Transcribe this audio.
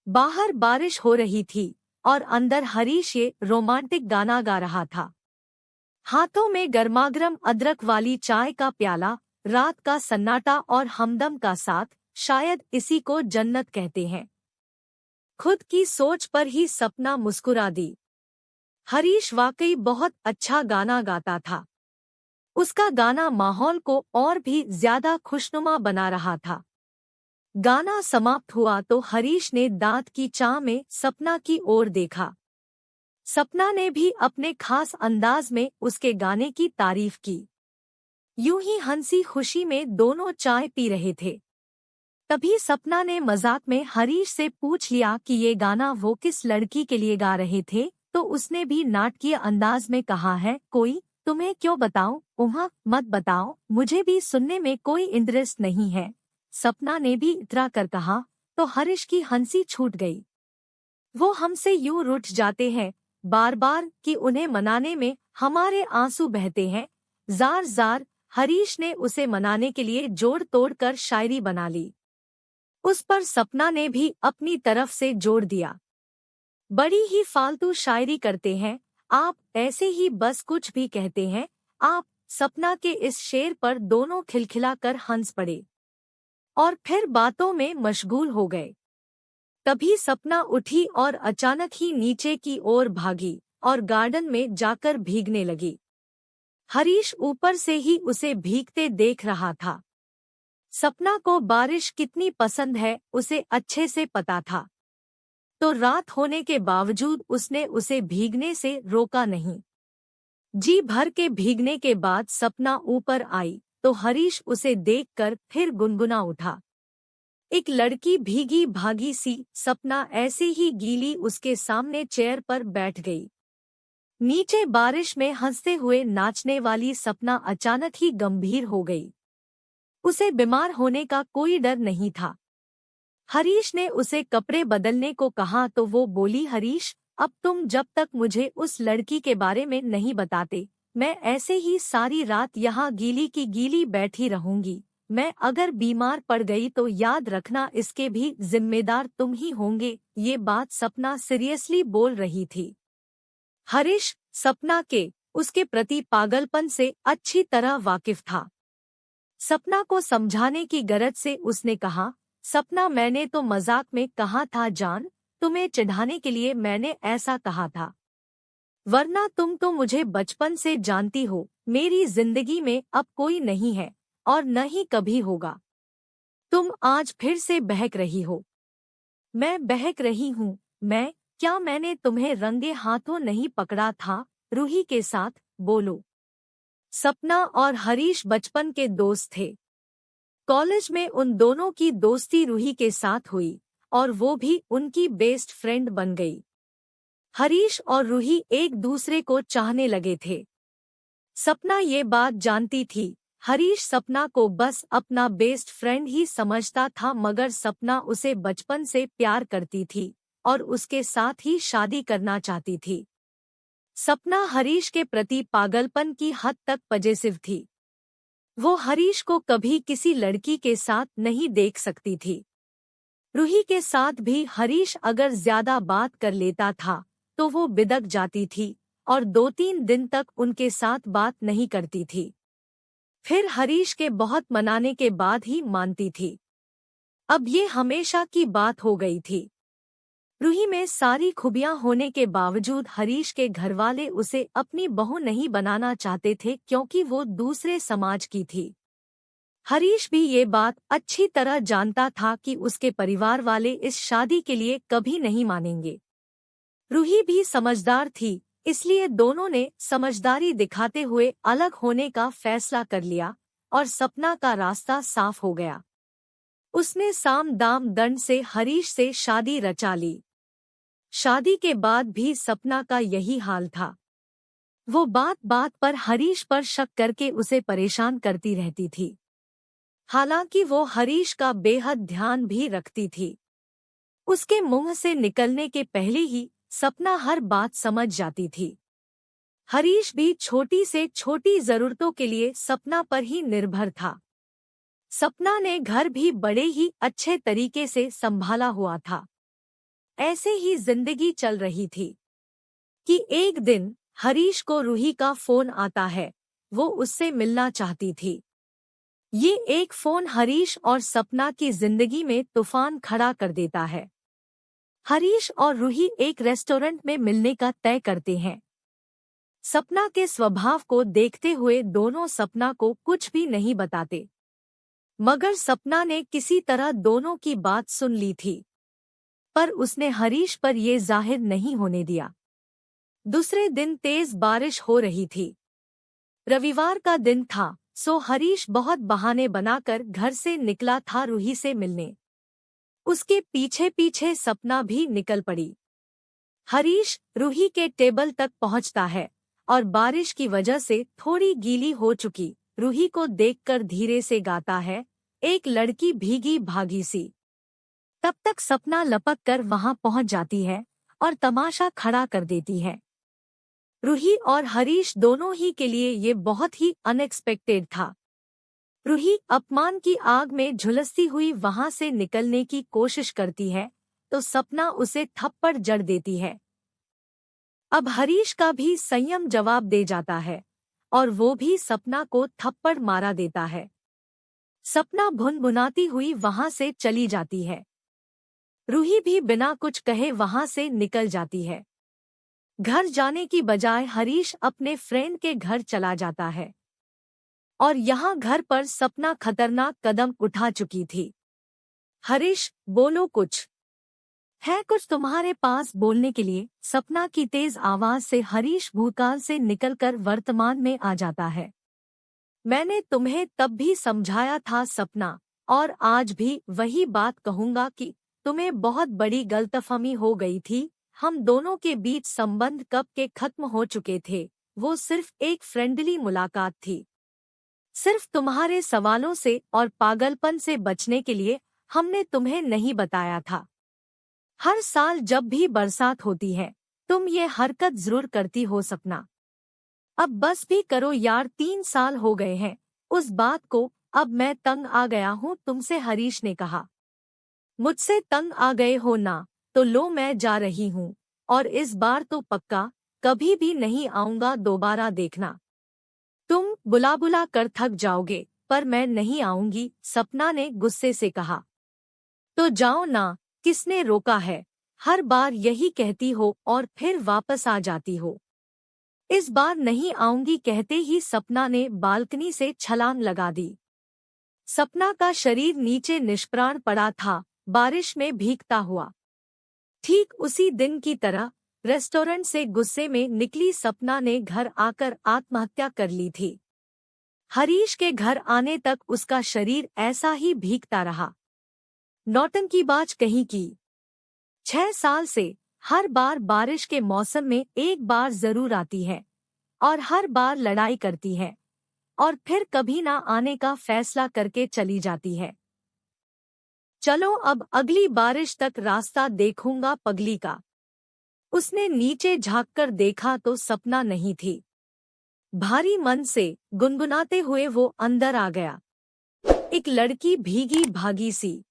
बाहर बारिश हो रही थी और अंदर हरीश ये रोमांटिक गाना गा रहा था। हाथों में गर्मागर्म अदरक वाली चाय का प्याला, रात का सन्नाटा और हमदम का साथ, शायद इसी को जन्नत कहते हैं। खुद की सोच पर ही सपना मुस्कुरा दी। हरीश वाकई बहुत अच्छा गाना गाता था। उसका गाना माहौल को और भी ज्यादा खुशनुमा बना रहा था। गाना समाप्त हुआ तो हरीश ने दांत की चाह में सपना की ओर देखा। सपना ने भी अपने खास अंदाज में उसके गाने की तारीफ की। यूं ही हंसी खुशी में दोनों चाय पी रहे थे। तभी सपना ने मजाक में हरीश से पूछ लिया कि ये गाना वो किस लड़की के लिए गा रहे थे, तो उसने भी नाटकीय अंदाज में कहा है, कोई, तुम्हें क्यों बताऊं, उहाँ मत बताओ, मुझे भी सुनने में कोई इंटरेस्ट नहीं है। सपना ने भी इतरा कर कहा, तो हरीश की हंसी छूट गई। वो हमसे यूं रूठ जाते हैं बार बार कि उन्हें मनाने में हमारे आंसू बहते हैं। जार जार हरीश ने उसे मनाने के लिए जोड़ तोड़ कर शायरी बना ली। उस पर सपना ने भी अपनी तरफ से जोड़ दिया। बड़ी ही फालतू शायरी करते हैं आप, ऐसे ही बस कुछ भी कहते हैं आप। सपना के इस शेर पर दोनों खिलखिला कर हंस पड़े और फिर बातों में मशगूल हो गए। तभी सपना उठी और अचानक ही नीचे की ओर भागी और गार्डन में जाकर भीगने लगी। हरीश ऊपर से ही उसे भीगते देख रहा था। सपना को बारिश कितनी पसंद है उसे अच्छे से पता था, तो रात होने के बावजूद उसने उसे भीगने से रोका नहीं। जी भर के भीगने के बाद सपना ऊपर आई तो हरीश उसे देखकर फिर गुनगुना उठा, एक लड़की भीगी भागी सी। सपना ऐसे ही गीली उसके सामने चेयर पर बैठ गई। नीचे बारिश में हंसते हुए नाचने वाली सपना अचानक ही गंभीर हो गई। उसे बीमार होने का कोई डर नहीं था। हरीश ने उसे कपड़े बदलने को कहा तो वो बोली, हरीश, अब तुम जब तक मुझे उस लड़की के बारे में नहीं बताते, मैं ऐसे ही सारी रात यहाँ गीली की गीली बैठी रहूंगी। मैं अगर बीमार पड़ गई तो याद रखना इसके भी जिम्मेदार तुम ही होंगे। ये बात सपना सीरियसली बोल रही थी। हरीश सपना के उसके प्रति पागलपन से अच्छी तरह वाकिफ था। सपना को समझाने की गरज से उसने कहा, सपना, मैंने तो मजाक में कहा था जान, तुम्हें चिढ़ाने के लिए मैंने ऐसा कहा था, वरना तुम तो मुझे बचपन से जानती हो। मेरी जिंदगी में अब कोई नहीं है और न ही कभी होगा। तुम आज फिर से बहक रही हो। मैं बहक रही हूँ? मैं क्या, मैंने तुम्हें रंगे हाथों नहीं पकड़ा था रूही के साथ? बोलो। सपना और हरीश बचपन के दोस्त थे। कॉलेज में उन दोनों की दोस्ती रूही के साथ हुई और वो भी उनकी बेस्ट फ्रेंड बन गई। हरीश और रूही एक दूसरे को चाहने लगे थे। सपना ये बात जानती थी। हरीश सपना को बस अपना बेस्ट फ्रेंड ही समझता था, मगर सपना उसे बचपन से प्यार करती थी और उसके साथ ही शादी करना चाहती थी। सपना हरीश के प्रति पागलपन की हद तक पजेसिव थी। वो हरीश को कभी किसी लड़की के साथ नहीं देख सकती थी। रूही के साथ भी हरीश अगर ज्यादा बात कर लेता था तो वो बिदक जाती थी और 2-3 दिन तक उनके साथ बात नहीं करती थी। फिर हरीश के बहुत मनाने के बाद ही मानती थी। अब ये हमेशा की बात हो गई थी। रूही में सारी खूबियां होने के बावजूद हरीश के घरवाले उसे अपनी बहू नहीं बनाना चाहते थे, क्योंकि वो दूसरे समाज की थी। हरीश भी ये बात अच्छी तरह जानता था कि उसके परिवार वाले इस शादी के लिए कभी नहीं मानेंगे। रूही भी समझदार थी, इसलिए दोनों ने समझदारी दिखाते हुए अलग होने का फैसला कर लिया और सपना का रास्ता साफ हो गया। उसने साम दाम दंड से हरीश से शादी रचा ली। शादी के बाद भी सपना का यही हाल था। वो बात बात पर हरीश पर शक करके उसे परेशान करती रहती थी। हालांकि वो हरीश का बेहद ध्यान भी रखती थी। उसके मुंह से निकलने के पहले ही सपना हर बात समझ जाती थी। हरीश भी छोटी से छोटी जरूरतों के लिए सपना पर ही निर्भर था। सपना ने घर भी बड़े ही अच्छे तरीके से संभाला हुआ था। ऐसे ही जिंदगी चल रही थी कि एक दिन हरीश को रूही का फोन आता है। वो उससे मिलना चाहती थी। ये एक फोन हरीश और सपना की जिंदगी में तूफान खड़ा कर देता है। हरीश और रूही एक रेस्टोरेंट में मिलने का तय करते हैं। सपना के स्वभाव को देखते हुए दोनों सपना को कुछ भी नहीं बताते, मगर सपना ने किसी तरह दोनों की बात सुन ली थी, पर उसने हरीश पर ये जाहिर नहीं होने दिया। दूसरे दिन तेज बारिश हो रही थी। रविवार का दिन था, सो हरीश बहुत बहाने बनाकर घर से निकला था रूही से मिलने। उसके पीछे पीछे सपना भी निकल पड़ी। हरीश रूही के टेबल तक पहुंचता है और बारिश की वजह से थोड़ी गीली हो चुकी रूही को देखकर धीरे से गाता है, एक लड़की भीगी भागी सी। तब तक सपना लपक कर वहां पहुंच जाती है और तमाशा खड़ा कर देती है। रूही और हरीश दोनों ही के लिए ये बहुत ही अनएक्सपेक्टेड था। रूही अपमान की आग में झुलसती हुई वहां से निकलने की कोशिश करती है तो सपना उसे थप्पड़ जड़ देती है। अब हरीश का भी संयम जवाब दे जाता है और वो भी सपना को थप्पड़ मारा देता है। सपना भुनभुनाती हुई वहां से चली जाती है। रूही भी बिना कुछ कहे वहां से निकल जाती है। घर जाने की बजाय हरीश अपने फ्रेंड के घर चला जाता है और यहाँ घर पर सपना खतरनाक कदम उठा चुकी थी। हरीश, बोलो, कुछ है कुछ तुम्हारे पास बोलने के लिए? सपना की तेज आवाज से हरीश भूतकाल से निकलकर वर्तमान में आ जाता है। मैंने तुम्हें तब भी समझाया था सपना, और आज भी वही बात कहूंगा कि तुम्हें बहुत बड़ी गलतफहमी हो गई थी। हम दोनों के बीच संबंध कब के खत्म हो चुके थे। वो सिर्फ एक फ्रेंडली मुलाकात थी। सिर्फ तुम्हारे सवालों से और पागलपन से बचने के लिए हमने तुम्हें नहीं बताया था। हर साल जब भी बरसात होती है तुम ये हरकत जरूर करती हो सपना। अब बस भी करो यार, 3 साल हो गए हैं उस बात को, अब मैं तंग आ गया हूँ तुमसे, हरीश ने कहा। मुझसे तंग आ गए हो ना, तो लो मैं जा रही हूँ, और इस बार तो पक्का कभी भी नहीं आऊंगा दोबारा, देखना। तुम बुला बुला कर थक जाओगे, पर मैं नहीं आऊंगी, सपना ने गुस्से से कहा। तो जाओ ना, किसने रोका है? हर बार यही कहती हो और फिर वापस आ जाती हो। इस बार नहीं आऊंगी कहते ही सपना ने बालकनी से छलांग लगा दी। सपना का शरीर नीचे निष्प्राण पड़ा था, बारिश में भीगता हुआ। ठीक उसी दिन की तरह रेस्टोरेंट से गुस्से में निकली सपना ने घर आकर आत्महत्या कर ली थी। हरीश के घर आने तक उसका शरीर ऐसा ही भीगता रहा। नौटंकीबाज कहीं की। 6 साल से हर बार बारिश के मौसम में एक बार जरूर आती है और हर बार लड़ाई करती है और फिर कभी ना आने का फैसला करके चली जाती है। चलो अब अगली बारिश तक रास्ता देखूंगा पगली का। उसने नीचे झांककर देखा तो सपना नहीं थी। भारी मन से गुनगुनाते हुए वो अंदर आ गया। एक लड़की भीगी भागी सी।